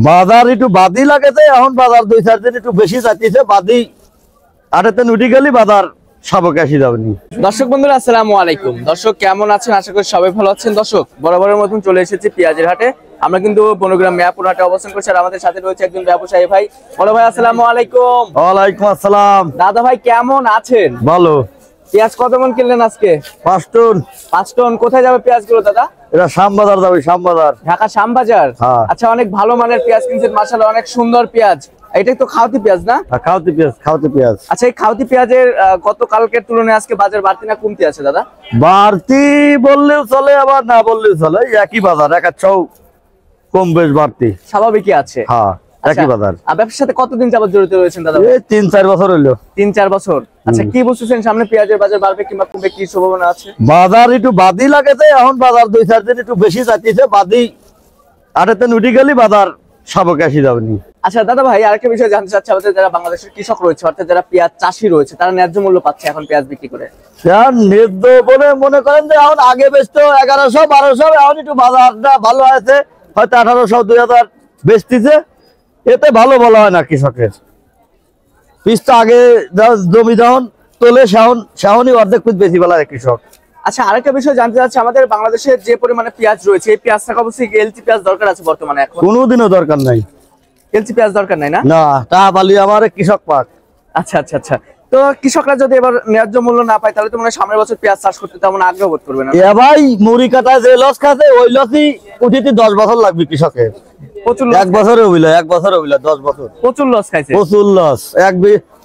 বাজার একটু বাদি লাগেছে, এখন বাজার 2-4 দিন একটু বেশি যাচ্ছে, বাদি আটাতে উঠে গেলি বাজার সাবকে আসি যাবেনি। দর্শক বন্ধুরা আসসালামু আলাইকুম। দর্শক কেমন আছেন? আশা করি সবাই ভালো আছেন। দর্শক বরাবরের মতন চলে এসেছি পেঁয়াজের হাটে। আমরা কিন্তু বনগ্রাম মিয়াপুর হাটে অবস্থান করছি, আর আমাদের সাথে রয়েছে একজন ব্যবসায়ী ভাই। বড় ভাই আসসালামু আলাইকুম। ওয়ালাইকুম আসসালাম। দাদা ভাই কেমন আছেন? ভালো। পেঁয়াজ কত মন কিনলেন আজকে? 5 টন। 5 টন। কোথায় যাবে পেঁয়াজ গুলো দাদা? এটা শ্যামবাজার যাবে, শ্যামবাজার, ঢাকা শ্যামবাজার। হ্যাঁ। আচ্ছা, অনেক ভালো মানের পেঁয়াজ কিনছেন মাশাআল্লাহ, অনেক সুন্দর পেঁয়াজ। এটাই তো খাওয়াতি পেঁয়াজ না? খাওয়াতি পেঁয়াজ, খাওয়াতি পেঁয়াজ। আচ্ছা, এই খাওয়াতি পেঁয়াজের গতকালকের তুলনায় আজকে বাজার বাড়তি না কমতি আছে দাদা? বাড়তি বললেও চলে, আবার না বললেও চলে, একই বাজার, একাচ্ছও কম বেশ বাড়তি স্বাভাবিকই আছে। হ্যাঁ, একই বাজার। আর ব্যবসার সাথে কতদিন যাবত জড়িত রয়েছেন দাদা? এই 3-4 বছর হইলো। 3-4 বছর। আচ্ছা, কি বুঝতেছেন সামনে পেঁয়াজের বাজার বাড়বে কিংবা কমবে, কি সম্ভাবনা আছে? বাজার একটু বাদি লাগেছে, এখন বাজার 2-4 দিন একটু বেশি যাচ্ছে, বাদি আটাতে উঠে গেলি বাজার সাবকে আসি যাবেনি। আচ্ছা দাদা ভাই, আরেকটা বিষয় জানতে চাচ্ছি, আমাদের যারা বাংলাদেশের কৃষক রয়েছে, অর্থাৎ যারা পেঁয়াজ চাষি রয়েছে, তারা ন্যায্য মূল্য পাচ্ছে এখন পেঁয়াজ বিক্রি করে? ন্যায্য বলে মনে করেন যে এখন আগে বেচতো 1100-1200, এখন একটু বাজারটা ভালো আছে, হয়তো 1800-2000 বেচতেছে, এতে ভালো বলা হয় না কৃষকের। পিসটা আগে জমি যখন তোলে শাহনি অর্ধেক পিস বেশি বলা হয় কৃষক। আচ্ছা, আরেকটা বিষয় জানতে চাচ্ছি, আমাদের বাংলাদেশে যে পরিমাণে পেঁয়াজ রয়েছে, এই পেঁয়াজটাকে অবশ্যই এলচি পেঁয়াজ দরকার আছে বর্তমানে। এখন কোনোদিনও দরকার নাই, এলচি পেঁয়াজ দরকার নাই না? না, তা বালি আমার কৃষক পাক। আচ্ছা আচ্ছা আচ্ছা। তো কৃষকরা যদি এবার ন্যায্য মূল্য না পায়, তাহলে তো মনে হয় সামনের বছর পেঁয়াজ চাষ করতে তেমন আগ্রহ বোধ করবে না। এ ভাই, মুড়ি কাটায় যে লস খাচ্ছে, ওই লসই উঠিতে 10 বছর লাগবে কৃষকের। প্রচুর 1 বছরে হইল, 1 বছরে হইল 10 বছর। প্রচুর লস খাইছে। প্রচুর লস।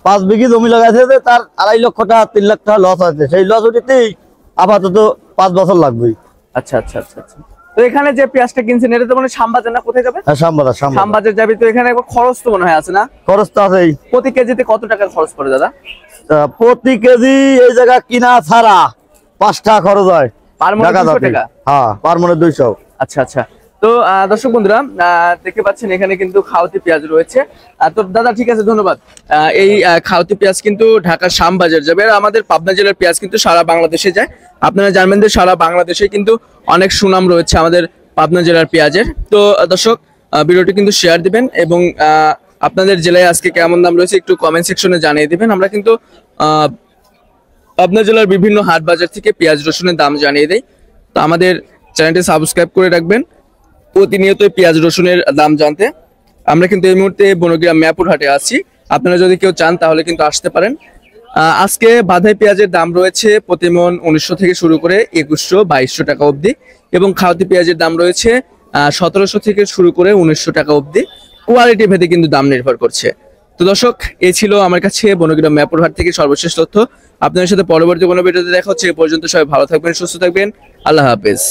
5 বিঘি জমি লাগাইছে, যে তার 2.5 লক্ষ টাকা 3 লাখ টাকা লস আছে, সেই লস উঠিতেই আপাতত 5 বছর লাগবে। আচ্ছা আচ্ছা আচ্ছা আচ্ছা। তো এখানে যে পেঁয়াজটা কিনছেন, এটা তো মানে শ্যামবাজার না? কোথায় যাবে? হ্যাঁ, শ্যামবাজার। শ্যামবাজার যাবে। তো এখানে একবার খরচ তো মনে হয় আছে না? খরচ তো আছেই। প্রতি কেজিতে কত টাকা খরচ পড়ে দাদা? প্রতি কেজি এই জায়গা কিনা ছাড়া 5 টাকা খরচ হয়। পার মনে 200 টাকা? হ্যাঁ, পার মনে 200। আচ্ছা আচ্ছা। তো দর্শক বন্ধুরা দেখতে পাচ্ছেন এখানে কিন্তু খাওয়াতি পেঁয়াজ রয়েছে। তো দাদা ঠিক আছে, ধন্যবাদ। এই খাওয়াতি পেঁয়াজ কিন্তু ঢাকার শ্যামবাজার যাবে, আর আমাদের পাবনা জেলার পেঁয়াজ কিন্তু সারা বাংলাদেশে যায়। আপনারা জানবেন যে সারা বাংলাদেশে কিন্তু অনেক সুনাম রয়েছে আমাদের পাবনা জেলার পেঁয়াজের। তো দর্শক, ভিডিওটি কিন্তু শেয়ার দিবেন, এবং আপনাদের জেলায় আজকে কেমন দাম রয়েছে একটু কমেন্ট সেকশনে জানিয়ে দিবেন। আমরা কিন্তু পাবনা জেলার বিভিন্ন হাট বাজার থেকে পেঁয়াজ রসুনের দাম জানিয়ে দেই। তো আমাদের চ্যানেলটি সাবস্ক্রাইব করে রাখবেন প্রতিনিয়ত পেঁয়াজ রসুনের দাম জানতে। আমরা কিন্তু এই মুহূর্তে বনগ্রাম মিয়াপুর হাটে আছি। আপনারা যদি কেউ চান তাহলে কিন্তু আসতে পারেন। আজকে বাধাই পেঁয়াজের দাম রয়েছে প্রতি মন 1900 থেকে শুরু করে 2100-2200 টাকা অবধি, এবং খাওয়াতি পেঁয়াজের দাম রয়েছে 1700 থেকে শুরু করে 1900 টাকা অবধি। কোয়ালিটি ভেদে কিন্তু দাম নির্ভর করছে। তো দর্শক, এই ছিল আমার কাছে বনগ্রাম মিয়াপুর হাট থেকে সর্বশেষ তথ্য। আপনাদের সাথে পরবর্তী কোনো ভিডিওতে দেখা হচ্ছে। এ পর্যন্ত সবাই ভালো থাকবেন, সুস্থ থাকবেন। আল্লাহ হাফেজ।